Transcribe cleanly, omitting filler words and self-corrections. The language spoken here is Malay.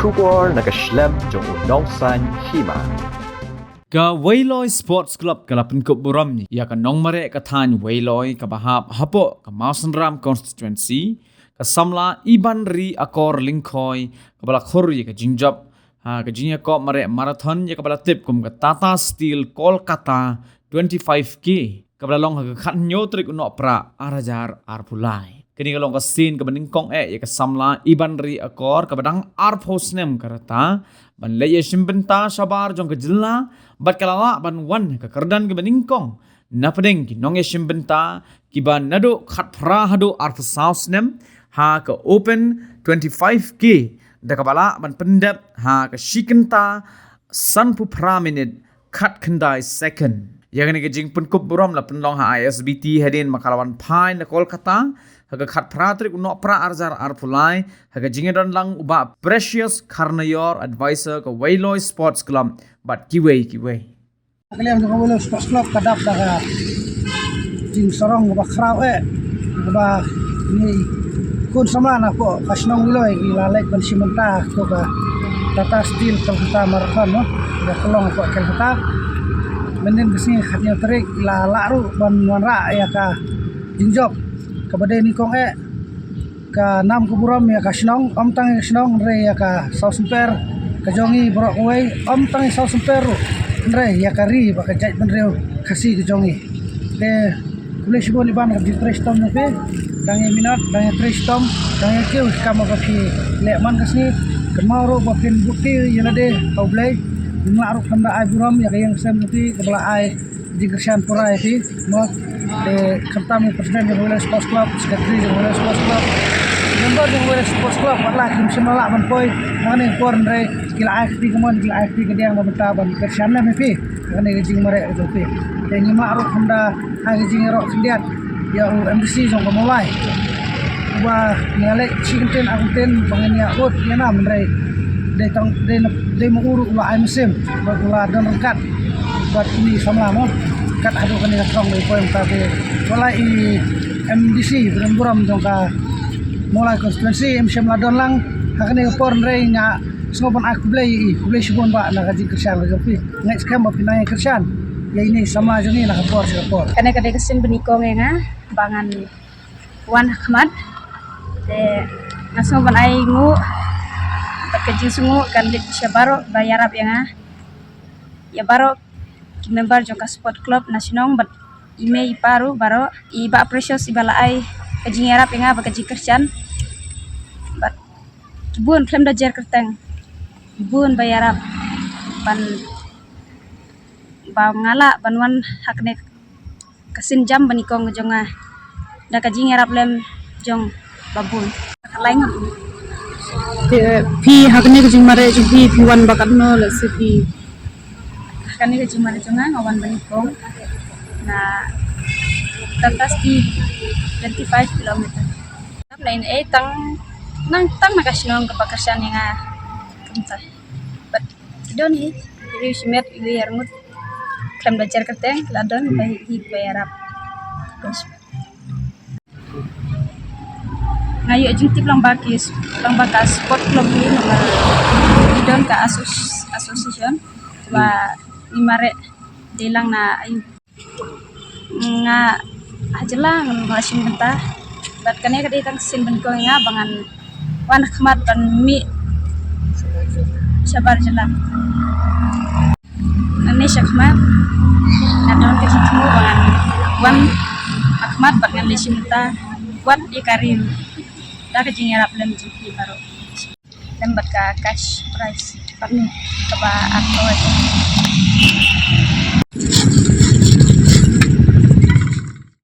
Shugor nakaslem jong unongsan hima. Ka Wayloi Sports Club kalapan ko buram ni ya ka nong mare ka than Wayloi ka bahap hapo ka Mausan Ram constituency ka samla iban ri akor lingkoi ka bala khori ka jingjap ka jinya ko mare marathon ya ka bala tip kum ka Tata Steel Kolkata 25k ka bala long ka khan nyotrik uno pra arajar arpulai kini ka long ka sin ka baning kong ya ka samla iban ri akor ka badang arposnem karata ban leye shimbenta sabar jong ka jilla bat kalala ban wan ka kardan ka baningkong napadeng ki nong shimbenta ki ban nado khat phra hado arpsausnem ha ka open 25k da ka bala ban pendap ha ka shikenta sanpu pra minute khat khandai second yang ni ka jing pun kup buram la penlong ha ISBT hedin makalawan pai na Kolkata haga khat pratrik no pra arjar arpulai haga jingedan lang uba precious karnayor advisor ka Wayloi Sports Club but kiwei Kalian ka Wayloi Sports Club kadap daga jing sorong ba kraw ba ni kun sama na ko kasnong Wayloi ilalek ban simenta ko ka Tata Steel Kolkata marathon no ya kolong ko Kolkata menen kesini khatnya terik ila laru ban wanra ya ka jingjok kabade ni kong ka nam kuburam ya ka snong om tang snong re ya ka sausemper ka jongi borok wei om tang sausemper re ya ka ri ba ka jaj ban reu khasi ka jongi de kule shibon iban ka ditrestom no pe dange minat dange trestom dange keu kama ka phi lekman kasni kemaro ba pin bukti yelade taublai nglaruk tanda ai buram ya yang sem nuti kebala ai di Kersian Pura itu mo de kami presiden yang Wayloi Sports Club sekretari yang Wayloi Sports Club member yang Wayloi Sports Club wala kim semala ban poi ngane por re kila ai ti kemon kila ai ti ke dia mabenta ban Kersian na mepi ngane jing mare itu pi de ni ma'ruf tanda ai jing ro sindiat ya MDC jong mulai wa nyale chicken akuten pangenya ut yana menre de tang de menguruk la ai musim bagula dan rengkat buat ini sama mo kat adu kan ila strong dari poin tapi mulai MDC buram jongka mulai konstituensi MCM ladon lang akan ni por rei nya sopan aku blay sibon ba na kaji Kersian lagi pi ngai skam ba pinai Kersian ya ini sama aja ni nak por kana kada kesin benikong nga bangan wan Ahmad de naso ban ai ngu bakajing sungu kan dit syabaro bayarap yang ya baro member jongka sport club nasional bat ime iparu baro iba precious ibala ai kajing yarap yang bakajing Kersian bat bun klem da jer kerteng bun bayarap ban ngala banwan hakne kesin jam banikong jonga da kajing yarap lem jong babun lain pi hakne kajing mare pi wan bakatno la sipi kani ke cuma jonga ngawan banikong na Tata Steel 25 km lain tang nakasnong ka Kersian nga kamsa but don hi ri simet wi yarmut klem dajar kerteng ladon bai hi bayarap ngayo jintip lang bakas sport club ni nomor don ka association wa imare dilang na ay nga ajela ngasin benta bat kane kaditang sin ben ko nga bangan wan khmat ban mi sabar jela nani shakma na don ke hitmu bangan wan akhmat bangan lisin benta wan ikarim da ka jingarap lem jipi baro lembat ka cash prize parni kaba atau